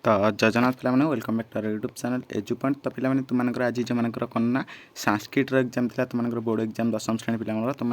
तो जय जगन्नाथ पे welcome back to YouTube channel edu point. तो पे तुमर आज जो मान कौन ना संस्कृत एग्जाम था तुम बोर्ड एग्जाम दशम श्रेणी पे तुम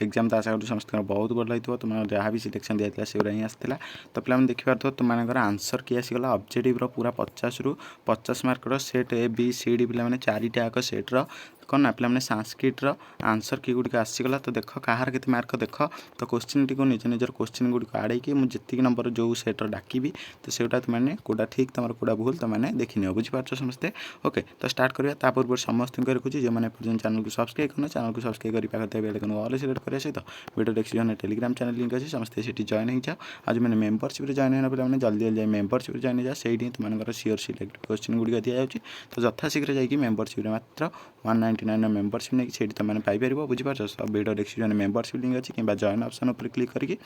एग्जाम तो आशा करूँ समस्त बहुत भल होती तुम जहाँ भी सिलेक्शन दिया से ही आसाला। तो पे देखिए तुम आंसर कि आसीगला ऑब्जेक्टिव पूरा 50 रु 50 marker set A B C D पे चारिटा आक सेट्र कौन ना पे संस्कृत आंसर की गुड़िक आसीगला। तो देख कहार के मार्क देख तो क्वेश्चन टी निज निजर क्वेश्चन गुड़िक आड़े मुझे जी नंबर जो सेट्र डाकबी तो सेटा तुमने कौटा ठीक तुम कौटा भूल तुमने देखनी बुझीपार समस्ते। ओके तो स्टार्ट करवा ता पूर्व समस्त रखुच्छी जो मैंने पर्यटन चैनल को सब्सक्राइब करना चैनल को सब्सक्राइब कर पाखे बेल आइकन ऑल सिलेक्ट करने सहित video description Telegram channel link अच्छी समस्त से जॉइन हो जाओ। आज मैंने मेंबरशिप जॉइन होना पे जल्दी जल्दी मेंबरशिप जॉइन हो जाए से तुम सियोर सिलेक्ट क्वेश्चन गुड़िक दि जाऊँगी। तो यथाशीघ्र जाकि मेंबरशिप मात्र 199 मेंबरशिप नहीं से तुमने पाइपर बुझीपार सब वीडियो डिस्क्रिप्शन मेंबरशिप लिंक अच्छी कि जॉइन ऑप्शन पर क्लिक करके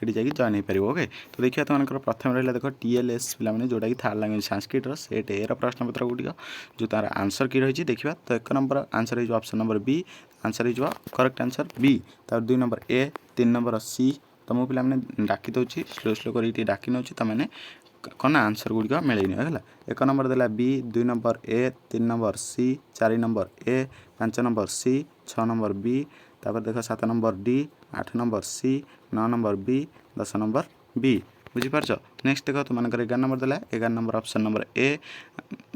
जाकि जॉइन हो पार। ओके तो देखिए तुम प्रथम रहा देख TLS पे जोटा कि थर्ड लैंग्वेज संस्कृत सेट ए प्रश्न पत्र गुड़िक जो तार आंसर की रही देखा। तो 1 नंबर आंसर हो ऑप्शन नंबर बी आंसर हो करेक्ट आंसर बी। तार 2 नंबर ए 3 नंबर सी। तो मुझे पे डाकी दूसरी स्लो स्लो कर डाकी नौ तुमने कौन आंसर गुड़िक मिलनी है। 1 नंबर देला B 2 number A 3 number C 4 number A 5 number C 6 number B तापर देख 7 number D 8 number C 9 number B 10 number B बुझीपार। नेक्स्ट देख तुम 11 नंबर देला 11 number option number A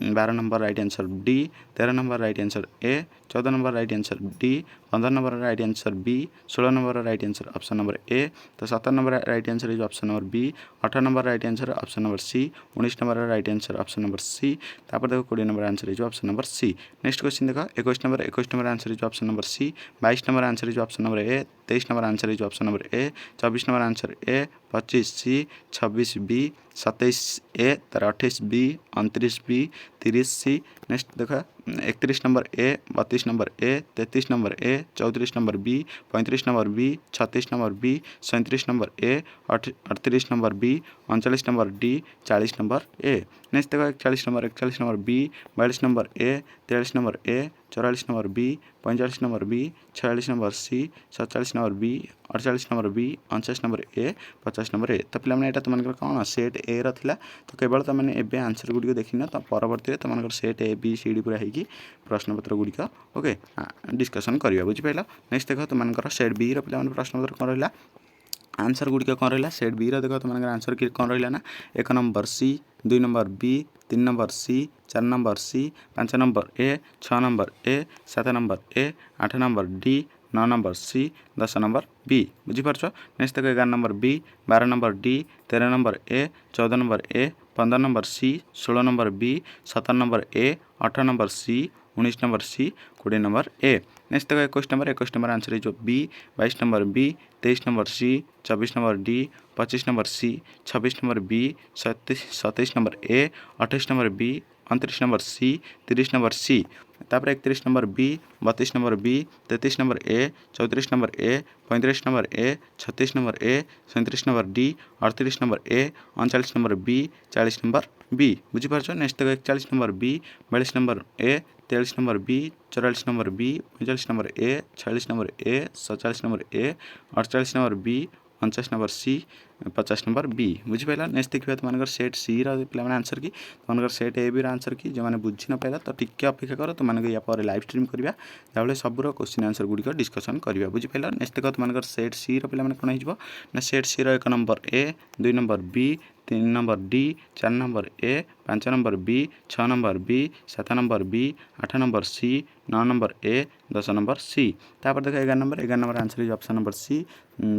12 number right answer D 13 number right answer A 14 number right answer D 15 number right answer B 16 number right answer option number A. तो 17 number right answer is option number B 18 number right answer option number C 19 number right answer option number C तापर देखो 20 number answer is option number C. Next question देखो 21 number answer is option number C 22 number answer is option number A 23 number answer is option number A 24 number answer A 25 C 26 B 27 A तार 28 B 29 B 30 सी। Next देखा 31 number A 32 number A 33 number A 34 number B 35 number B 36 number B 37 number A 38 number B 39 number D 40 number A. Next देखो 41 number B 42 number A 43 number A 44 number B 45 number B 46 number C 47 number B 48 number B 49 number A 50 number A. तो पे यहाँ तुम कौन set ए रहा तो केवल तुमने एवं आंसर गुड़िक देखना तो परवर्ती तुम set A B C D पूरा होगी प्रश्नपत्र गुड़िक ओके डिस्कसन करवा बुझीपाल। नेक्स्ट देख तुम सेट बी पे प्रश्नपत्र कौन रहा आंसर गुड़िक कौन रहा सेट बी देख तुम आंसर की कौन रहा ना 1 number C 2 number B 3 number C 4 number C 5 number A 6 number A 7 number A 8 number D 9 number C 10 number B बुझीपार। नेक्स्ट देख 11 number B 12 number D 13 number A 14 number A 15 number C 16 number B 17 number A 18 number C 19 number C 20 number A. Next देखो 21 number answer है जो B 22 number B 23 number C 24 number D 25 number C 26 number B 27 number A 28 number B 29 number C 30 number C तापर 31 number B 32 number B 33 number A 34 number A 35 number A 36 number A 37 number D 38 number A 39 number B 40 number B बुझीपार। Next देखो 41 number B 42 number A 43 number B 44 number B 45 number A 46 number A 47 number A 48 number B 49 number C 50 number B बुझीपाल। Next देखिए तुम set सी पे answer की तुम set A B answer की जो मैंने बुझी न पाला तो टिके अपेक्षा कर तुमको या पर लाइव स्ट्रीम करवा जहाँ सबूर क्वेश्चन आंसर गुड़िक डिस्कसन करवा बुझीपाल। नेक्स्ट देख तुम सेट सी पे कौन हो 1 number A 2 number B 3 number D 4 number A 5 number B 6 number B 7 number B 8 number C 9 number A 10 number C तापर देख 11 number answer is option number C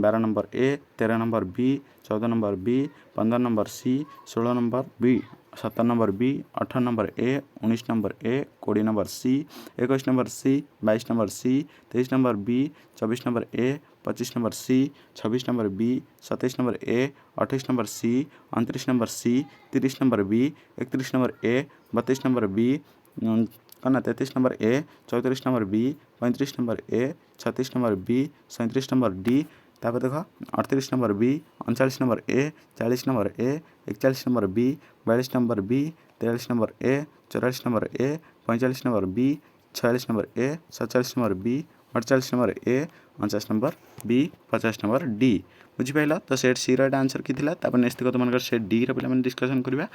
12 number A 13 number B 14 number B 15 number C 16 number B 17 number B 18 number A 19 number A 20 number C 21 number C 22 number C 23 number B 24 number A 25 number C 26 number B 27 number A 28 number C 29 number C 30 number B 31 number A 32 number B कौन 33 number A 34 number B 35 number A 36 number B 37 number D तापर देख 38 number B 39 number A 40 number A 41 number B 42 number B 43 number A 44 number A 45 number B 46 number A 47 number B 48 number A 49 number B 50 number D बुझीपाल। तो set C answer key next तुम set D पे discussion करवा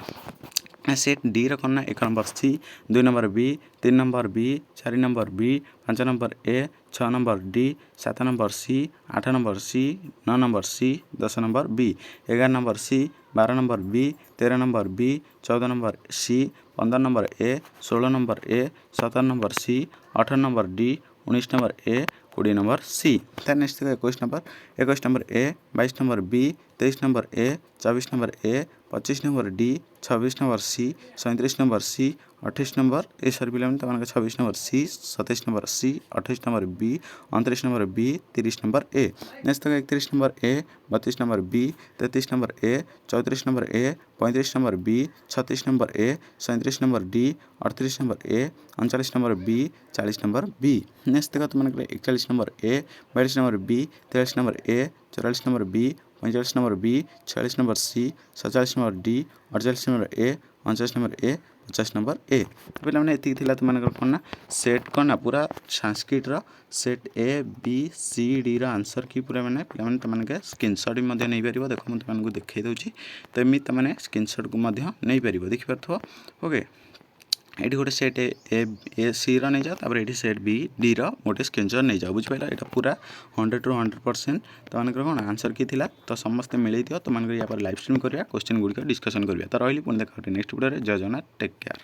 set D रखना 1 number C 2 number B 3 number B 4 number B 5 number A 6 number D 7 number C 8 number C 9 number C 10 number B 11 number C 12 number B 13 number B 14 number C 15 number A 16 number A 17 number C 18 number D 19 number A 20 number C. तार next 21 number A 22 number B 23 number A 24 number A 25 number D 26 number C 37 number C 28 number A sorry पे 26 number C 27 number C 28 number B 29 number B 30 number A. Next 31 number A 32 number B 33 number A 34 number A 35 number B 36 number A 37 number D 38 number A 39 number B 40 number B. Next तुम 41 number A 42 number B 43 number A 44 number B 45 number B 46 number C 47 number D 48 number A 49 number A 50 number A. तो पे ये तुम कौन ना set कौन ना पूरा संस्कृतर set A B C D answer key पूरा मैंने पे तुम स्क्रीनशॉट भी नहीं पार देख मुझे तुमको देखी दूसरी तो एमती तुमने स्क्रीनशॉट को नहीं पार देखिपार ओके ये गोटे सेट ए सी नहीं जाओ ये सेट बी डी रोटे स्क्रीनशॉट नहीं जाओ बुझिपार यहाँ पूरा 100 to 100% तुम कौन आंसर की थिला तो समस्ते मिले दियो तुम या लाइव स्ट्रीम करिया क्वेश्चन गुड़िक डिस्कसन करिया तो रही पुणी देखा नेक्स्ट वीडियो जय जगन्नाथ टेक केयर।